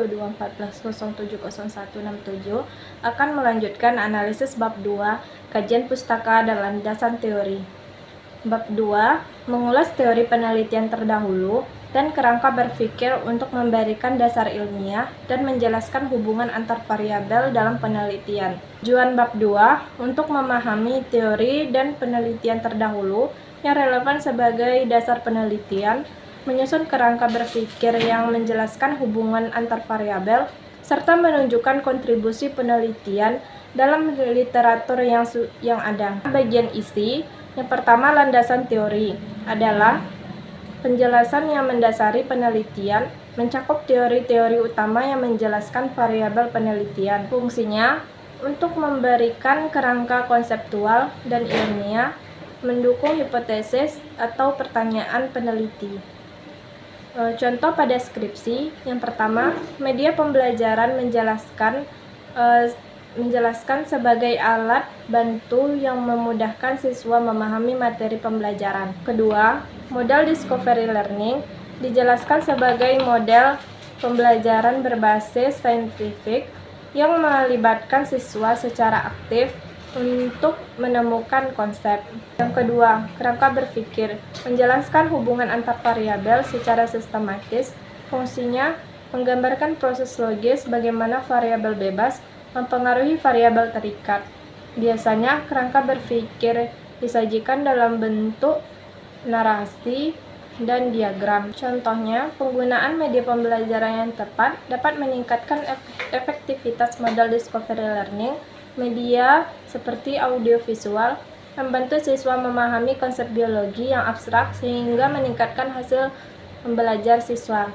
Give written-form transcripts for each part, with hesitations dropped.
2214.07.0167 akan melanjutkan analisis bab 2, kajian pustaka dan landasan teori. Bab 2, mengulas teori penelitian terdahulu dan kerangka berpikir untuk memberikan dasar ilmiah dan menjelaskan hubungan antar variabel dalam penelitian. Tujuan bab 2 untuk memahami teori dan penelitian terdahulu yang relevan sebagai dasar penelitian, menyusun kerangka berpikir yang menjelaskan hubungan antar variabel, serta menunjukkan kontribusi penelitian dalam literatur yang ada. Bagian isi, yang pertama, landasan teori adalah penjelasan yang mendasari penelitian, mencakup teori-teori utama yang menjelaskan variabel penelitian. Fungsinya untuk memberikan kerangka konseptual dan ilmiah, mendukung hipotesis atau pertanyaan peneliti. Contoh pada skripsi, yang pertama, media pembelajaran menjelaskan sebagai alat bantu yang memudahkan siswa memahami materi pembelajaran. Kedua, model discovery learning dijelaskan sebagai model pembelajaran berbasis saintifik yang melibatkan siswa secara aktif untuk menemukan konsep. Yang kedua, kerangka berpikir menjelaskan hubungan antar variabel secara sistematis. Fungsinya menggambarkan proses logis bagaimana variabel bebas mempengaruhi variabel terikat. Biasanya kerangka berpikir disajikan dalam bentuk narasi dan diagram. Contohnya, penggunaan media pembelajaran yang tepat dapat meningkatkan efektivitas model discovery learning. Media seperti audiovisual membantu siswa memahami konsep biologi yang abstrak sehingga meningkatkan hasil belajar siswa.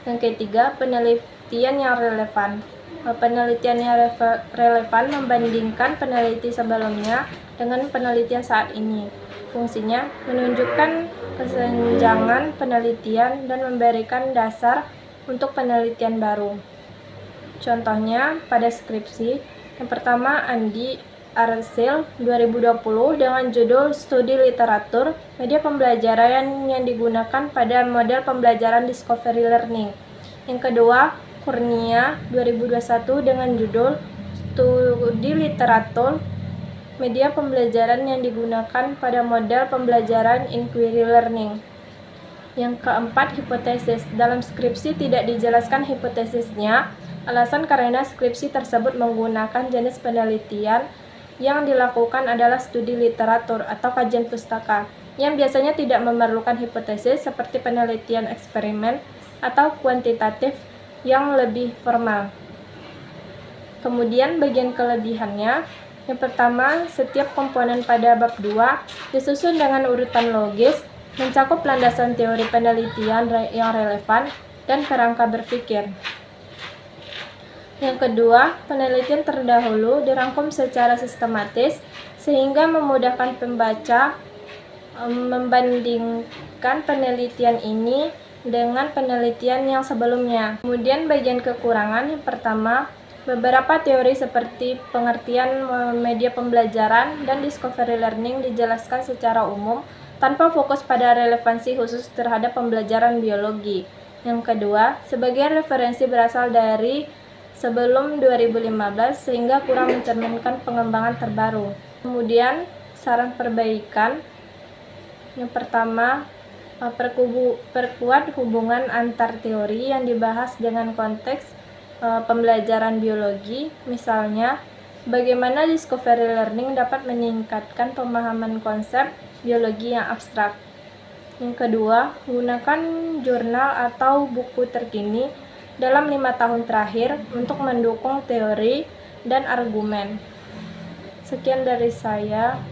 Yang ketiga, penelitian yang relevan. Penelitian yang relevan membandingkan peneliti sebelumnya dengan penelitian saat ini. Fungsinya menunjukkan kesenjangan penelitian dan memberikan dasar untuk penelitian baru. Contohnya pada skripsi, yang pertama, Andi Arsil 2020 dengan judul Studi Literatur, Media Pembelajaran yang digunakan pada model pembelajaran discovery learning. Yang kedua, Kurnia 2021 dengan judul Studi Literatur, Media Pembelajaran yang digunakan pada model pembelajaran inquiry learning. Yang keempat, hipotesis. Dalam skripsi tidak dijelaskan hipotesisnya. Alasan karena skripsi tersebut menggunakan jenis penelitian yang dilakukan adalah studi literatur atau kajian pustaka, yang biasanya tidak memerlukan hipotesis seperti penelitian eksperimen atau kuantitatif yang lebih formal. Kemudian bagian kelebihannya, yang pertama, setiap komponen pada bab 2 disusun dengan urutan logis, mencakup landasan teori penelitian yang relevan dan kerangka berpikir. Yang kedua, penelitian terdahulu dirangkum secara sistematis sehingga memudahkan pembaca membandingkan penelitian ini dengan penelitian yang sebelumnya. Kemudian bagian kekurangan, yang pertama, beberapa teori seperti pengertian media pembelajaran dan discovery learning dijelaskan secara umum tanpa fokus pada relevansi khusus terhadap pembelajaran biologi. Yang kedua, sebagian referensi berasal dari sebelum 2015 sehingga kurang mencerminkan pengembangan terbaru. Kemudian saran perbaikan, yang pertama, perkuat hubungan antar teori yang dibahas dengan konteks pembelajaran biologi. Misalnya, bagaimana discovery learning dapat meningkatkan pemahaman konsep biologi yang abstrak. Yang kedua, gunakan jurnal atau buku terkini dalam 5 tahun terakhir untuk mendukung teori dan argumen. Sekian dari saya.